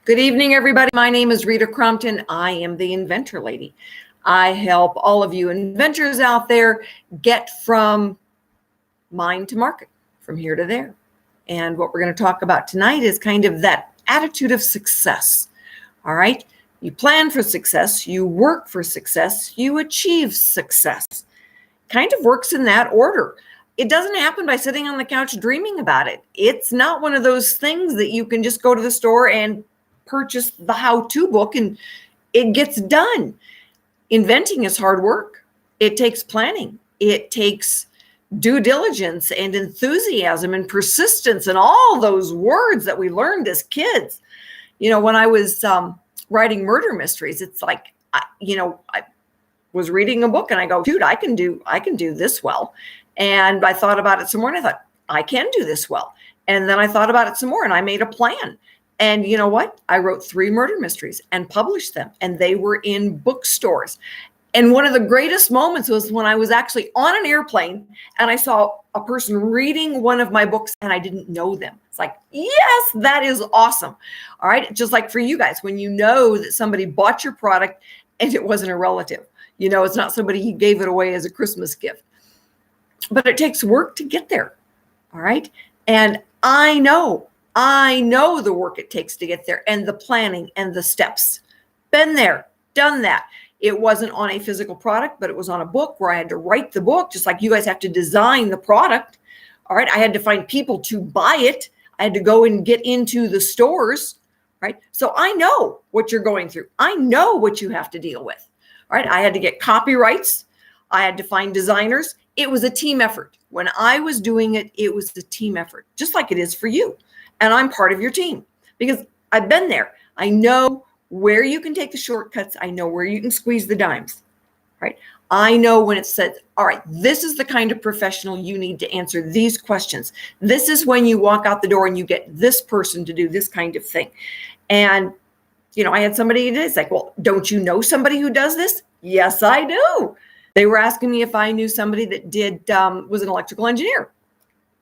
Good evening, everybody. My name is Rita Crompton. I am the Inventor Lady. I help all of you inventors out there get from mind to market, from here to there. And what we're going to talk about tonight is kind of that attitude of success. All right. You plan for success, you work for success, you achieve success. Kind of works in that order. It doesn't happen by sitting on the couch dreaming about it. It's not one of those things that you can just go to the store and purchase the how-to book and it gets done. Inventing is hard work. It takes planning. It takes due diligence and enthusiasm and persistence and all those words that we learned as kids. You know, when I was writing murder mysteries, it's like, I was reading a book and I go, dude, I can do this well. And I thought about it some more and I thought, I can do this well. And then I thought about it some more and I made a plan. And you know what? I wrote 3 murder mysteries and published them, and they were in bookstores. And one of the greatest moments was when I was actually on an airplane and I saw a person reading one of my books and I didn't know them. It's like, yes, that is awesome. All right. Just like for you guys, when you know that somebody bought your product and it wasn't a relative, you know, it's not somebody you gave it away as a Christmas gift, but it takes work to get there. All right. And I know the work it takes to get there and the planning and the steps. Been there, done that. It wasn't on a physical product, but it was on a book where I had to write the book, just like you guys have to design the product. All right. I had to find people to buy it. I had to go and get into the stores. Right. So I know what you're going through. I know what you have to deal with. All right. I had to get copyrights. I had to find designers. It was a team effort. When I was doing it, it was a team effort, just like it is for you. And I'm part of your team because I've been there. I know where you can take the shortcuts. I know where you can squeeze the dimes, right? I know when it says, all right, this is the kind of professional you need to answer these questions. This is when you walk out the door and you get this person to do this kind of thing. And, you know, I had somebody today, it's like, well, don't you know somebody who does this? Yes, I do. They were asking me if I knew somebody that was an electrical engineer.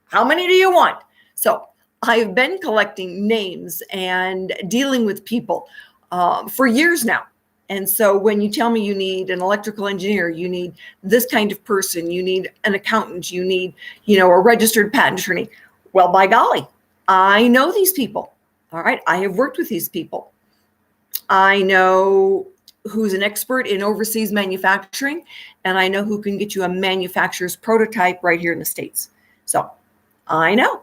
How many do you want? So I've been collecting names and dealing with people for years now. And so when you tell me you need an electrical engineer, you need this kind of person, you need an accountant, you need, a registered patent attorney. Well, by golly, I know these people. All right. I have worked with these people. I know who's an expert in overseas manufacturing, and I know who can get you a manufacturer's prototype right here in the States. So I know.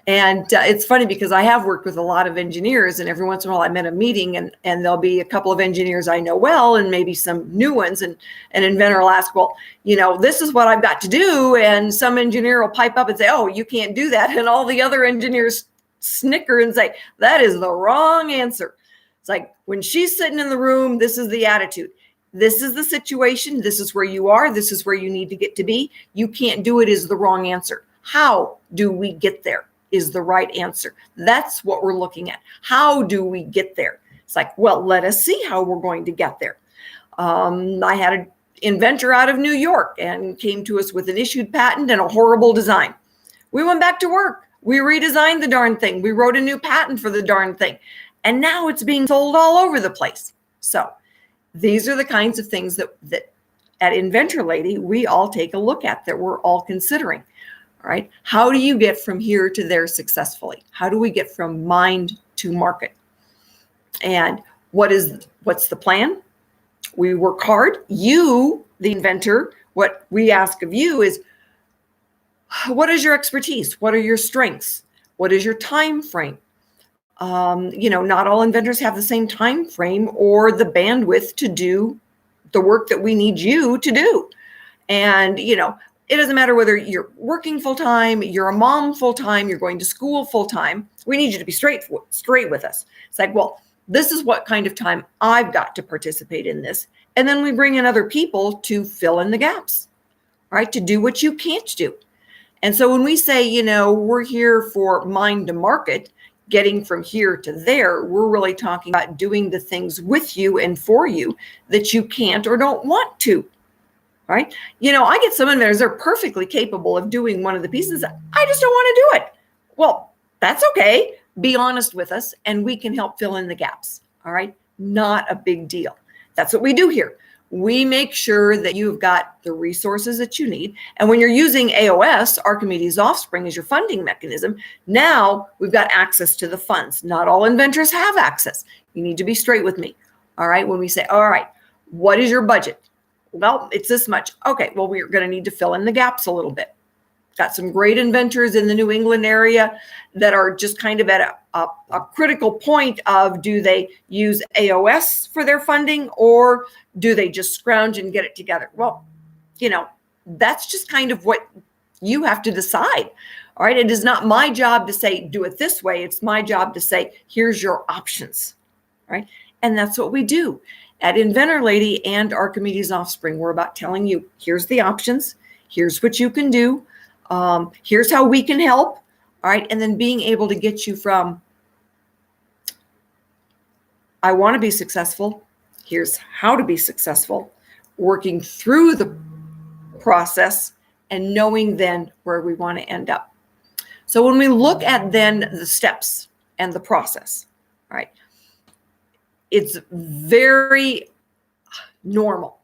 And it's funny because I have worked with a lot of engineers, and every once in a while I'm at a meeting and there'll be a couple of engineers I know well and maybe some new ones. And an inventor will ask, well, this is what I've got to do. And some engineer will pipe up and say, oh, you can't do that. And all the other engineers snicker and say, that is the wrong answer. It's like when she's sitting in the room, this is the attitude. This is the situation. This is where you are. This is where you need to get to be. You can't do it is the wrong answer. How do we get there? Is the right answer. That's what we're looking at. How do we get there? It's like, well, let us see how we're going to get there. I had an inventor out of New York and came to us with an issued patent and a horrible design. We went back to work. We redesigned the darn thing. We wrote a new patent for the darn thing. And now it's being sold all over the place. So these are the kinds of things that at Inventor Lady, we all take a look at, that we're all considering. All right. How do you get from here to there successfully? How do we get from mind to market? And what's the plan? We work hard. You, the inventor, what we ask of you is, what is your expertise? What are your strengths? What is your time frame? Not all inventors have the same time frame or the bandwidth to do the work that we need you to do. And, it doesn't matter whether you're working full time, you're a mom full time, you're going to school full time. We need you to be straight with us. It's like, well, this is what kind of time I've got to participate in this. And then we bring in other people to fill in the gaps, right? To do what you can't do. And so when we say, we're here for mind to market, getting from here to there, we're really talking about doing the things with you and for you that you can't or don't want to. All right. I get some inventors, they're perfectly capable of doing one of the pieces. I just don't want to do it. Well, that's okay. be honest with us and we can help fill in the gaps. All right. Not a big deal. That's what we do here. We make sure that you've got the resources that you need. And when you're using AOS, Archimedes Offspring, as your funding mechanism, now we've got access to the funds. Not all inventors have access. You need to be straight with me. All right. When we say, all right, what is your budget? Well, it's this much. Okay. Well, we're going to need to fill in the gaps a little bit. Got some great inventors in the New England area that are just kind of at a critical point of, do they use AOS for their funding or do they just scrounge and get it together? Well, that's just kind of what you have to decide. All right. It is not my job to say, do it this way. It's my job to say, here's your options. Right. And that's what we do at Inventor Lady and Archimedes Offspring. We're about telling you, here's the options. Here's what you can do. Here's how we can help. All right. And then being able to get you from, I want to be successful. Here's how to be successful, working through the process and knowing then where we want to end up. So when we look at then the steps and the process, all right, it's very normal.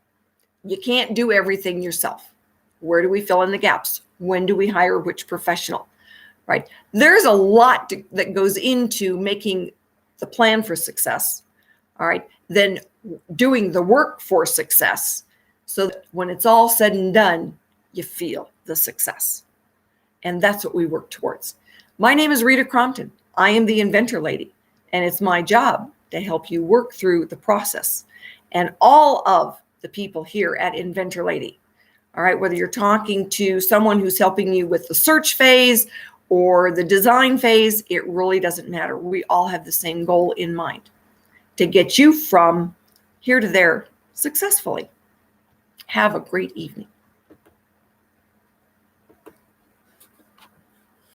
You can't do everything yourself. Where do we fill in the gaps? When do we hire which professional, right? There's a lot that goes into making the plan for success, all right? Then doing the work for success so that when it's all said and done, you feel the success. And that's what we work towards. My name is Rita Crompton. I am the Inventor Lady, and it's my job to help you work through the process. And all of the people here at Inventor Lady, all right, whether you're talking to someone who's helping you with the search phase or the design phase, it really doesn't matter. We all have the same goal in mind, to get you from here to there successfully. Have a great evening.